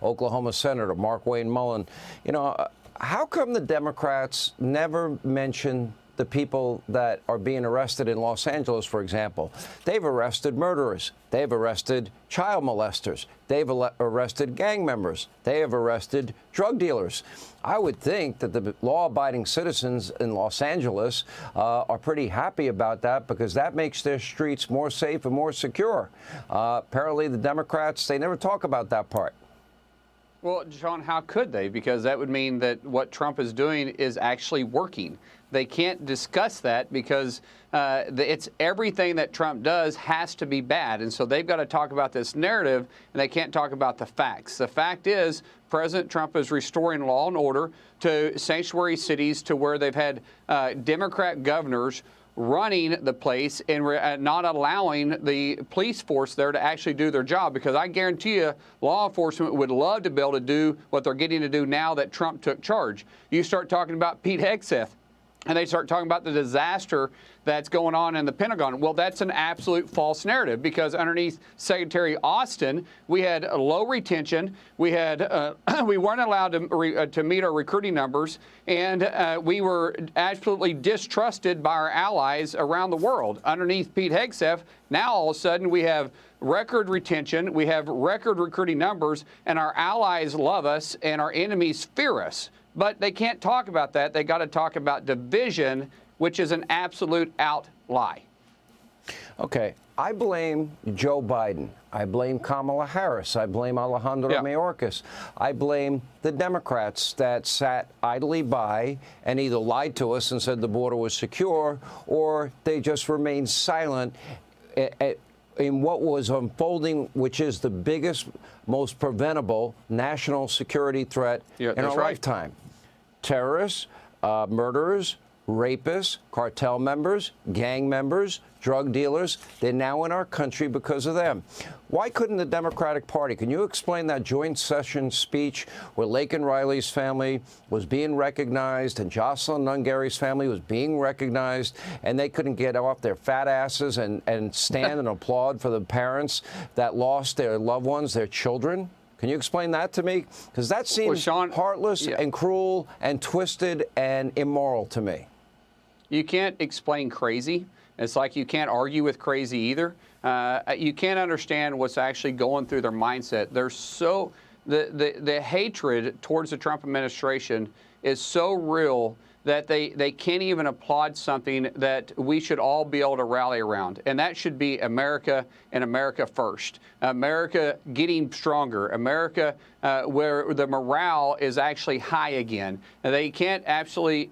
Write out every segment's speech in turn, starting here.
Oklahoma Senator Mark Wayne Mullen. You know, how come the Democrats never mention the people that are being arrested in Los Angeles, for example? They've arrested murderers. They've arrested child molesters. They've arrested gang members. They have arrested drug dealers. I would think that the law-abiding citizens in Los Angeles are pretty happy about that, because that makes their streets more safe and more secure. Apparently, the Democrats, they never talk about that part. Well, Sean, how could they? Because that would mean that what Trump is doing is actually working. They can't discuss that because it's everything that Trump does has to be bad. And so they've got to talk about this narrative, and they can't talk about the facts. The fact is, President Trump is restoring law and order to sanctuary cities, to where they've had Democrat governors running the place and not allowing the police force there to actually do their job, because I guarantee you law enforcement would love to be able to do what they're getting to do now that Trump took charge. You start talking about Pete Hegseth, and they start talking about the disaster that's going on in the Pentagon. Well, that's an absolute false narrative, because underneath Secretary Austin, we had a low retention. We had we weren't allowed to meet our recruiting numbers, and we were absolutely distrusted by our allies around the world. Underneath Pete Hegseth, now all of a sudden we have record retention, we have record recruiting numbers, and our allies love us and our enemies fear us. But they can't talk about that. They got to talk about division, which is an absolute out lie. Okay, I blame Joe Biden. I blame Kamala Harris. I blame Alejandro Mayorkas. I blame the Democrats that sat idly by and either lied to us and said the border was secure, or they just remained silent in what was unfolding, which is the biggest, most preventable national security threat in our lifetime. Terrorists, murderers, rapists, cartel members, gang members, drug dealers, they're now in our country because of them. Why couldn't the Democratic Party, can you explain that joint session speech where Laken Riley's family was being recognized and Jocelyn Nungary's family was being recognized, and they couldn't get off their fat asses and stand and applaud for the parents that lost their loved ones, their children? Can you explain that to me? Because that seems heartless and cruel and twisted and immoral to me. You can't explain crazy. It's like you can't argue with crazy either. You can't understand what's actually going through their mindset. They're so the hatred towards the Trump administration is so real that they can't even applaud something that we should all be able to rally around. And that should be America and America first. America getting stronger. America where the morale is actually high again. And they can't actually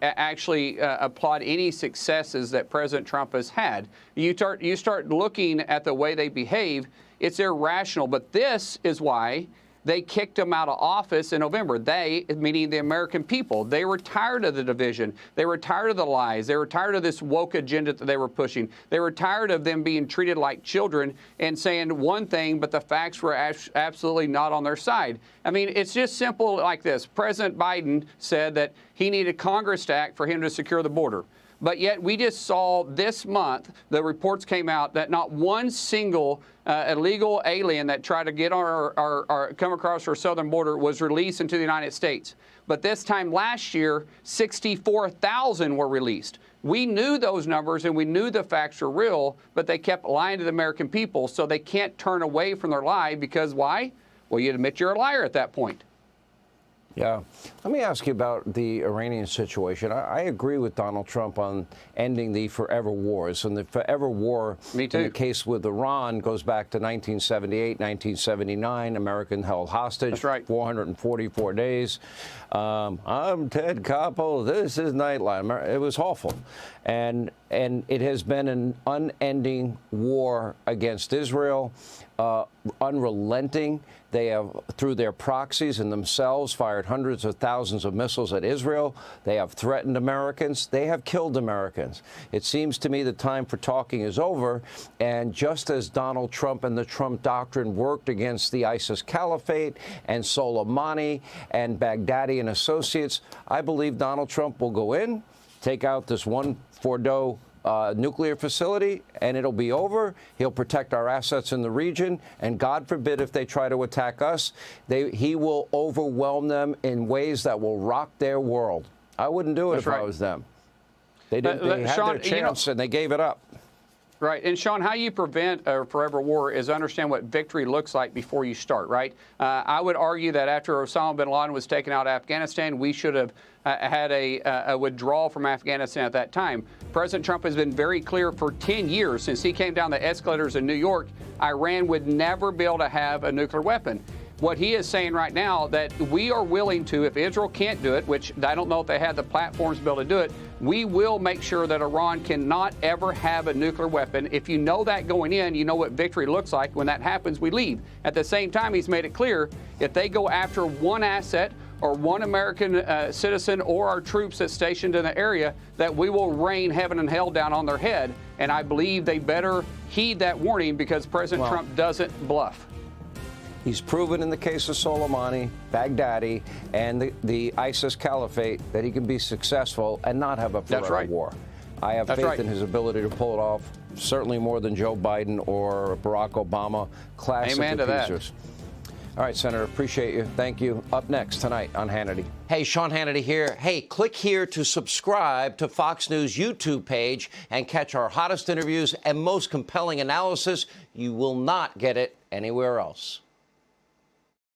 applaud any successes that President Trump has had. You start looking at the way they behave, it's irrational. But this is why they kicked him out of office in November. They, meaning the American people, they were tired of the division. They were tired of the lies. They were tired of this woke agenda that they were pushing. They were tired of them being treated like children and saying one thing, but the facts were absolutely not on their side. I mean, it's just simple like this. President Biden said that he needed Congress to act for him to secure the border. But yet we just saw this month, the reports came out that not one single illegal alien that tried to get come across our southern border was released into the United States. But this time last year, 64,000 were released. We knew those numbers and we knew the facts were real, but they kept lying to the American people, so they can't turn away from their lie because why? Well, you admit you're a liar at that point. Yeah. Let me ask you about the Iranian situation. I agree with Donald Trump on ending the forever wars. And the forever war in the case with Iran goes back to 1978, 1979. American held hostage. That's right. 444 days. I'm Ted Koppel. This is Nightline. It was awful. And it has been an unending war against Israel, unrelenting. They have, through their proxies and themselves, fired hundreds of thousands of missiles at Israel. They have threatened Americans. They have killed Americans. It seems to me the time for talking is over. And just as Donald Trump and the Trump doctrine worked against the ISIS caliphate and Soleimani and Baghdadi and associates, I believe Donald Trump will go in, take out this one Fordo nuclear facility, and it'll be over. He'll protect our assets in the region, and God forbid if they try to attack us, he will overwhelm them in ways that will rock their world. I wouldn't do it if I was them. They didn't. They had Sean, their chance, and they gave it up. Right. And, Sean, how you prevent a forever war is understand what victory looks like before you start, right? I would argue that after Osama bin Laden was taken out of Afghanistan, we should have had a withdrawal from Afghanistan at that time. President Trump has been very clear for 10 years since he came down the escalators in New York, Iran would never be able to have a nuclear weapon. What he is saying right now that we are willing to, if Israel can't do it, which I don't know if they have the platforms to be able to do it, we will make sure that Iran cannot ever have a nuclear weapon. If you know that going in, you know what victory looks like. When that happens, we leave. At the same time, he's made it clear if they go after one asset or one American citizen or our troops that's stationed in the area, that we will rain heaven and hell down on their head. And I believe they better heed that warning because President Trump doesn't bluff. He's proven in the case of Soleimani, Baghdadi, and the ISIS caliphate that he can be successful and not have a forever war. I have faith in his ability to pull it off, certainly more than Joe Biden or Barack Obama. Classic appeasers. All right, Senator, appreciate you. Thank you. Up next tonight on Hannity. Hey, Sean Hannity here. Hey, click here to subscribe to Fox News YouTube page and catch our hottest interviews and most compelling analysis. You will not get it anywhere else.